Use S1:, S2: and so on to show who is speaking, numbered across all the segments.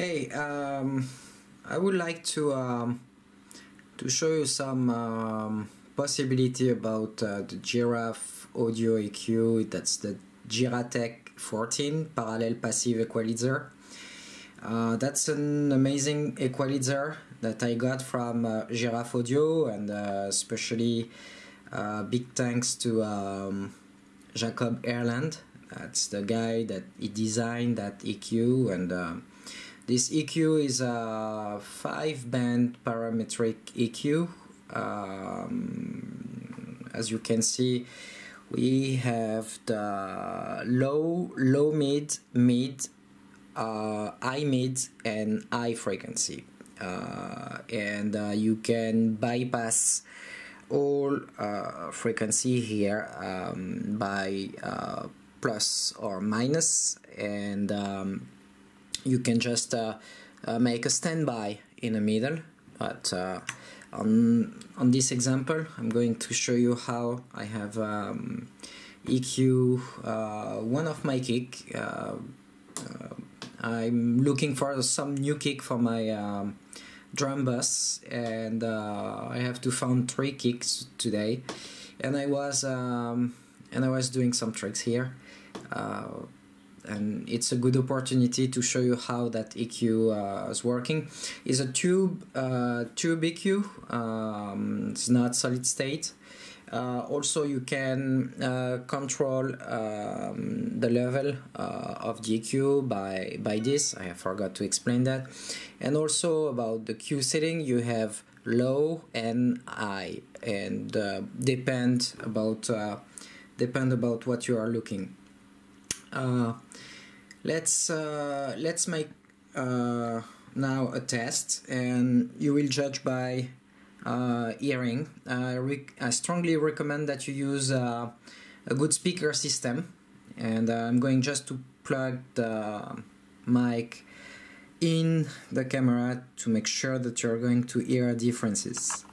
S1: Hey, I would like to show you some possibility about the Giraffe audio EQ. That's the gyratec 14 parallel passive equalizer. That's an amazing equalizer that I got from Giraffe Audio, and especially big thanks to Jacob Erland. That's the guy that he designed that EQ, and this EQ is a 5-band parametric EQ. As you can see, we have the low, mid, high mid, and high frequency, and you can bypass all frequency here by plus or minus, and you can just make a standby in the middle. But on this example, I'm going to show you how I have EQ one of my kick. I'm looking for some new kick for my drum bus, and I have to find 3 kicks today, and I was doing some tricks here, and it's a good opportunity to show you how that EQ is working. It's a tube EQ. It's not solid state. Also, you can control the level of the EQ by this. I forgot to explain that. And also about the Q setting, you have low and high, and depend about what you are looking. Let's make now a test, and you will judge by hearing. I strongly recommend that you use a good speaker system, and I'm going just to plug the mic in the camera to make sure that you're going to hear differences.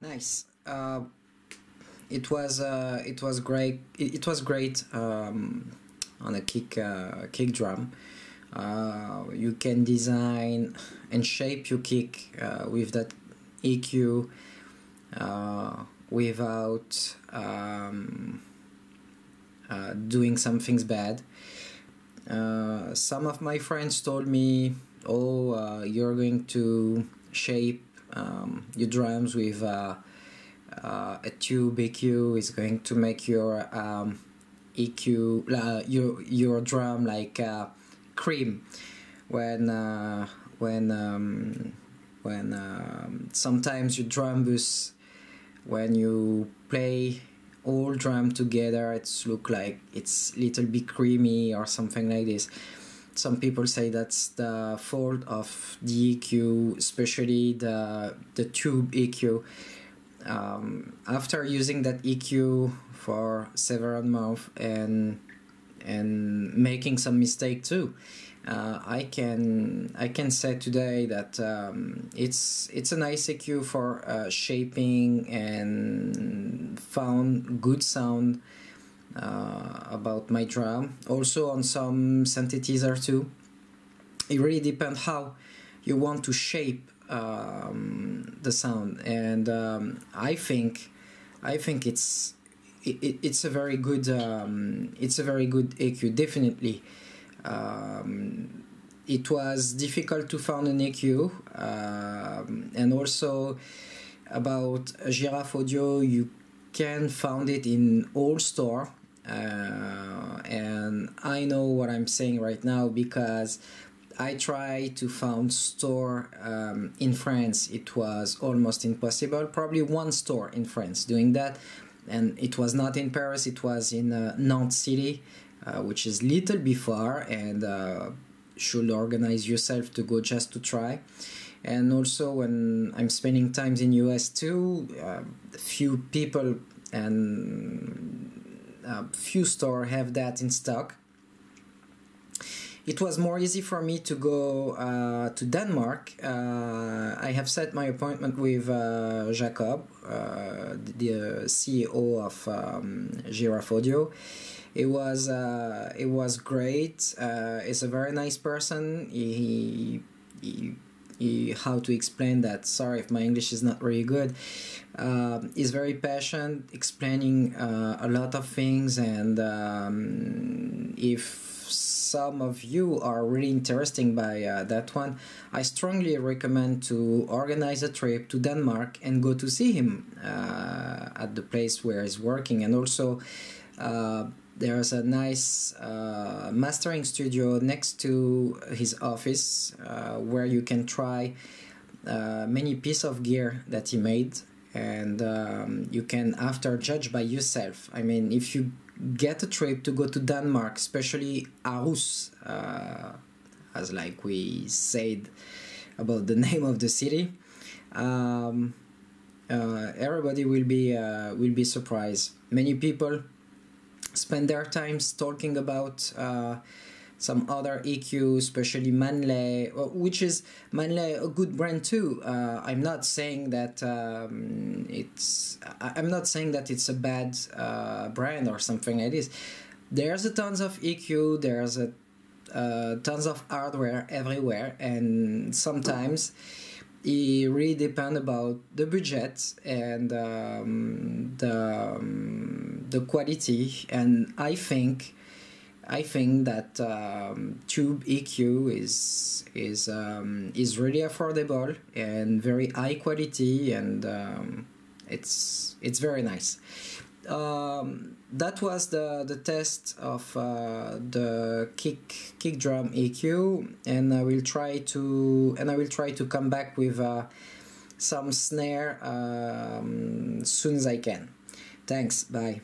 S1: Nice. It was great. It was great on a kick drum. You can design and shape your kick with that EQ without doing some things bad. Some of my friends told me, "Oh, you're going to shape your drums with a tube EQ. Is going to make your EQ, your drum like cream. When sometimes your drum bus, when you play all drum together, it's look like it's little bit creamy or something like this. Some people say that's the fault of the EQ, especially the tube EQ. After using that EQ for several months and making some mistake too, I can say today that it's a nice EQ for shaping and found good sound about my drum. Also on some synthesizer too. It really depends how you want to shape the sound, and I think it's a very good EQ, definitely. It was difficult to find an EQ, and also about Gyraf audio, you can find it in all store, and I know what I'm saying right now because I tried to find store in France. It was almost impossible. Probably one store in France doing that, and it was not in Paris. It was in Nantes city, which is little bit far, and should organize yourself to go just to try. And also when I'm spending times in US too, few people and few store have that in stock. It was more easy for me to go to Denmark. I have set my appointment with Jacob, the CEO of Gyraf Audio. It was great. He's a very nice person. He how to explain that? Sorry if my English is not really good. He's very passionate, explaining a lot of things, and if some of you are really interested by that one, I strongly recommend to organize a trip to Denmark and go to see him at the place where he's working. And also there's a nice mastering studio next to his office where you can try many pieces of gear that he made, and you can after judge by yourself. I mean, if you get a trip to go to Denmark, especially Aarhus, as like we said about the name of the city, everybody will be surprised. Many people spend their times talking about some other EQ, especially Manley, which is Manley a good brand too. I'm not saying that it's a bad brand or something like this. There's a tons of EQ. There's a tons of hardware everywhere, and sometimes it really depends about the budget and the quality. And I think that tube EQ is really affordable and very high quality, and it's very nice. That was the test of the kick drum EQ, and I will try to come back with some snare soon as I can. Thanks. Bye.